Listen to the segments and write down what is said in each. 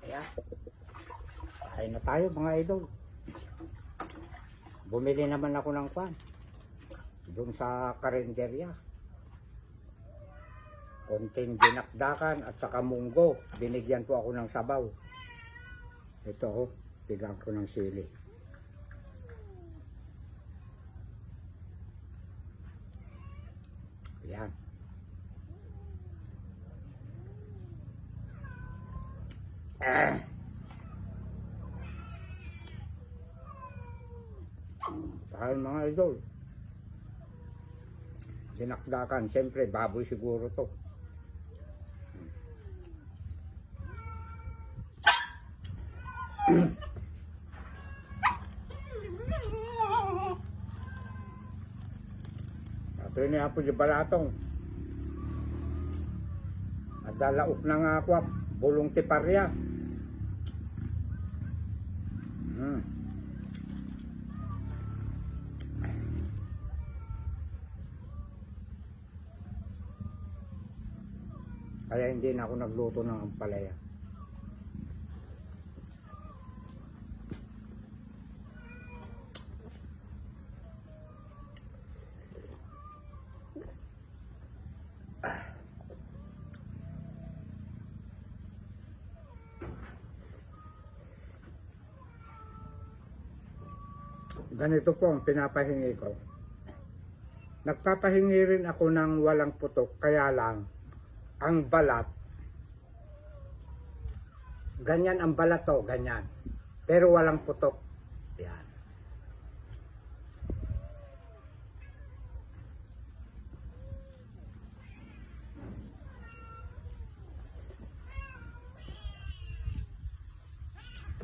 Ayan. Kain na tayo mga idol. Bumili naman ako ng kwan. Doon sa karinderya. Konting dinakdakan at saka munggo. Binigyan po ako ng sabaw. Ito oh, tigang ko ng sili. Ayan. Saka mga idol. Dinakdakan, siyempre baboy siguro to. Ito yun yung apo di balatong. Nadalaok na nga ako, bulong tiparya. Kaya hindi na ako nagluto ng ampalaya. Ganito po ang pinapahingi ko. Nagpapahingi rin ako ng walang putok, kaya lang ang balat, ganyan ang balat to, ganyan. Pero walang putok. Yan.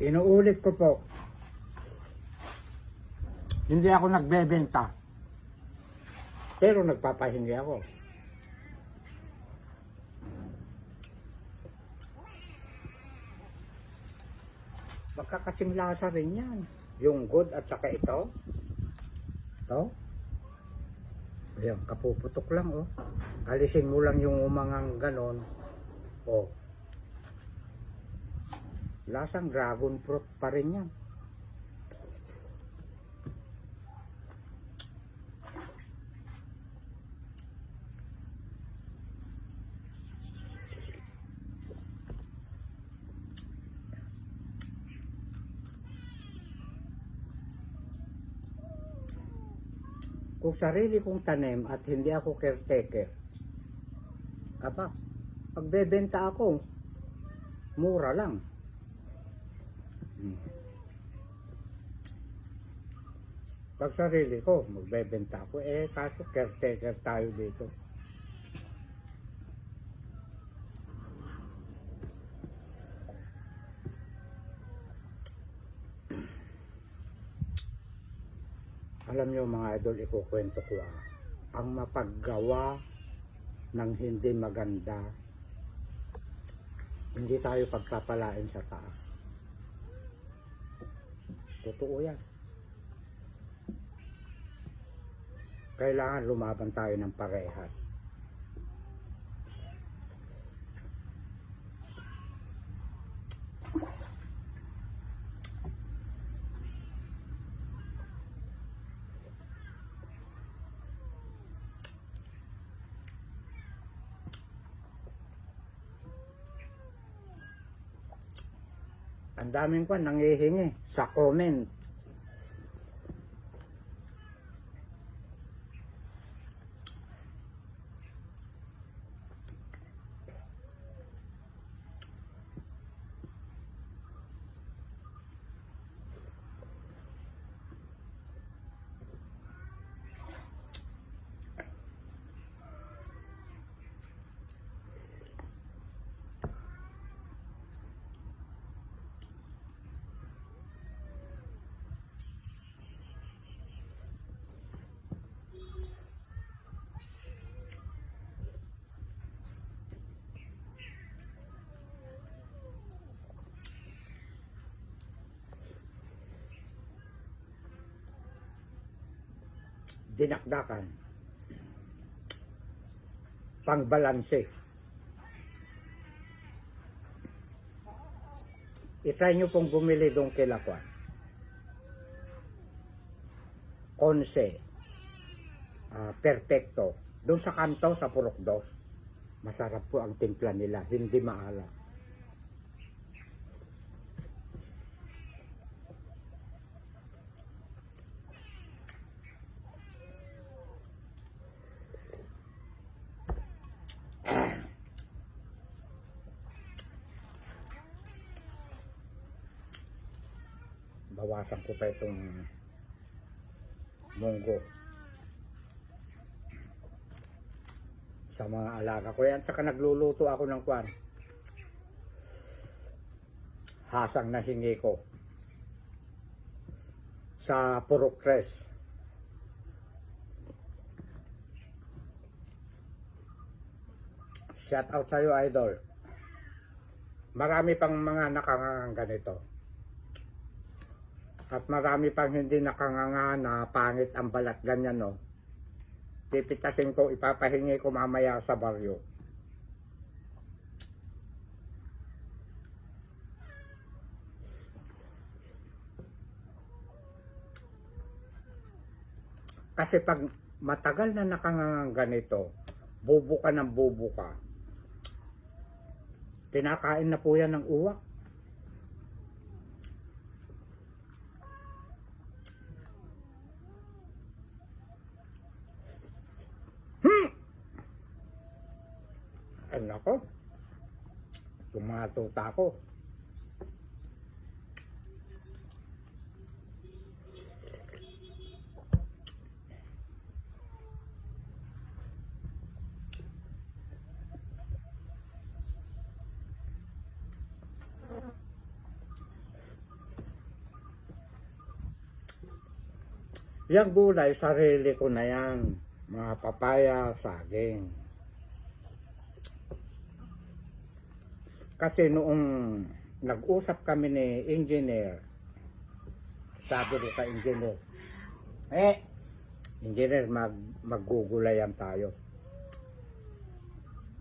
Inuulit ko po. Hindi ako nagbebenta. Pero nagpapahingi ako. Magkakasing lasa rin yan. Yung good at saka ito. Ito. Ayan, kapuputok lang oh. Alisin mo lang yung umangang ganon. Oh. Lasang dragon fruit pa rin yan. Kung sarili kong tanim at hindi ako caretaker, aba, pagbebenta ako, mura lang. Pag sarili ko, magbebenta ako, kaso caretaker tayo dito. Alam nyo mga idol, ikukwento ko ang mapaggawa ng hindi maganda, hindi tayo pagpapalain sa taas. Totoo yan. Kailangan lumaban tayo ng parehas. Ang daming ko nangihingi sa comment. Dinakdakan, pangbalanse. I-try nyo pong bumili doon kila Kwan. Konse. Perfecto. Doon sa kanto, sa Purok 2. Masarap po ang timpla nila. Hindi maalat. Bawasan ko pa itong munggo sa mga alaga ko yan. Saka nagluluto ako ng Kwan, hasang na hingi ko sa Purok 3. Shout out sa'yo, idol. Marami pang mga nakangangang ganito. At marami pang hindi nakanganga na pangit ang balat ganyan, no. Pipitasin ko, ipapahingi ko mamaya sa baryo. Kasi pag matagal na nakangangang ganito, bubo ka ng bubo ka. Kinakain na po yan ng uwak. Ay nako, tumatuta ko. Yang gulay, sarili ko na yan. Mga papaya, saging. Kasi noong nag-usap kami ni engineer, sabi ko kay engineer, engineer, maggugulayan tayo.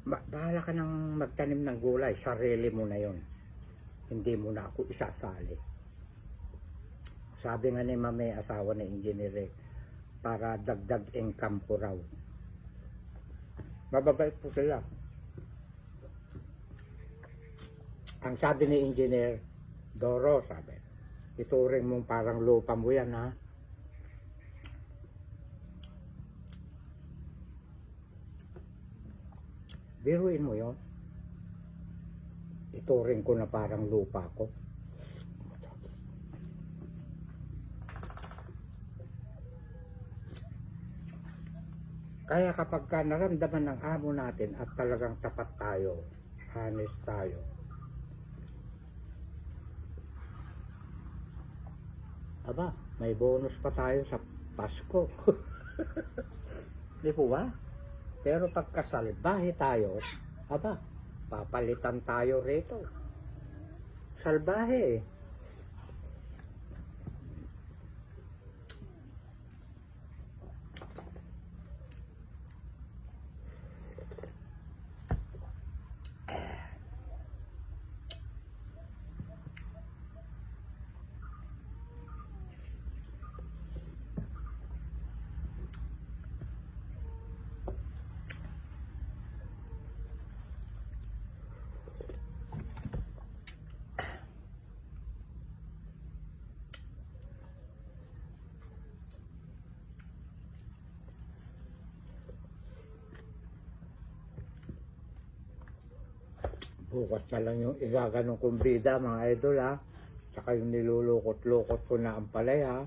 Bahala ka nang magtanim ng gulay, sarili mo na yon. Hindi mo na ako isasali. Sabi nga ni Mame, asawa ni engineer, para dagdag income ko raw. Mababait po sila. Ang sabi ni engineer, Doro, sabi, ituring mong parang lupa mo yan, ha? Biruin mo yon. Ituring ko na parang lupa ko. Kaya kapag ka naramdaman ng amo natin at talagang tapat tayo, honest tayo, aba, may bonus pa tayo sa Pasko. Di po ba? Pero pagka salbahe tayo, aba, papalitan tayo rito. Salbahe eh. Bukas na lang yung igaganong kong bida, mga idol, ha. Tsaka yung nilulukot-lukot ko na ampalay, ha.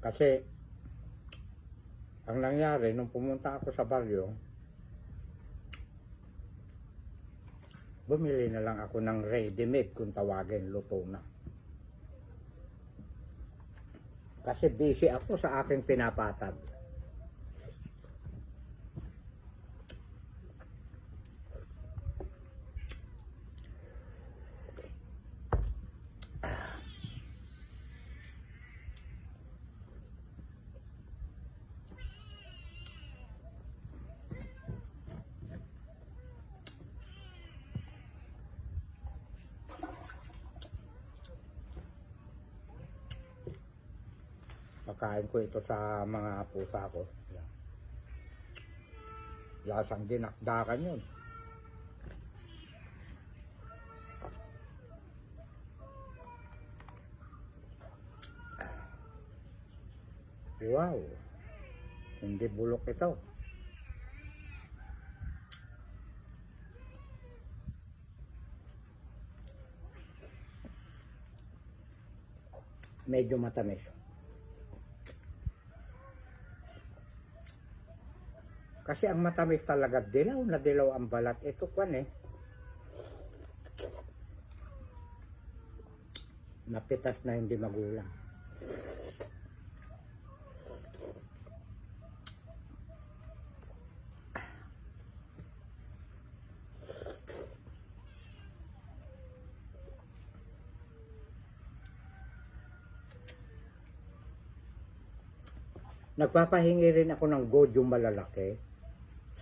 Kasi ang nangyari nung pumunta ako sa baryo, bumili na lang ako ng ready-made, kung tawagin, luto na. Kasi busy ako sa aking pinapatag. Kakain ko ito sa mga pusa ko. Yan. Lasang dinakdakan yun. Wow. Hindi bulok ito. Medyo matamis. Kasi ang matamis talaga, dilaw na dilaw ang balat. Ito kwan eh. Napitas na hindi magulang. Nagpapahingi rin ako ng gourd yung malalaki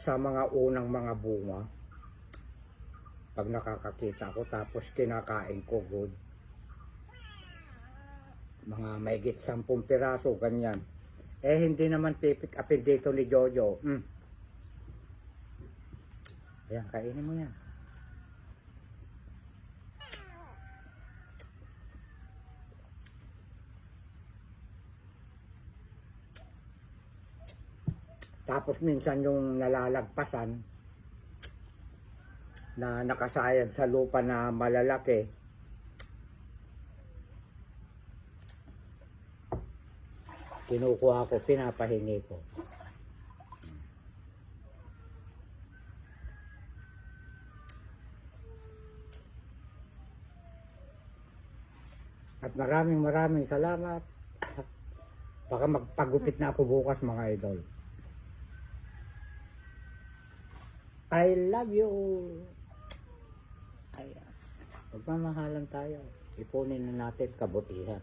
sa mga unang mga bunga. Pag nakakakita ko, tapos kinakain ko gourd. Mga mahigit 10 piraso, ganyan. Eh, hindi naman pipick upin dito ni Jojo. Ayan, kainin mo yan. Tapos minsan yung nalalagpasan na nakasayad sa lupa na malalaki, kinukuha ko, pinapahingi ko. At maraming salamat. Baka magpagupit na ako bukas, mga idol. I love you. Ayan. Magmamahalan tayo. Ipunin na natin kabutihan.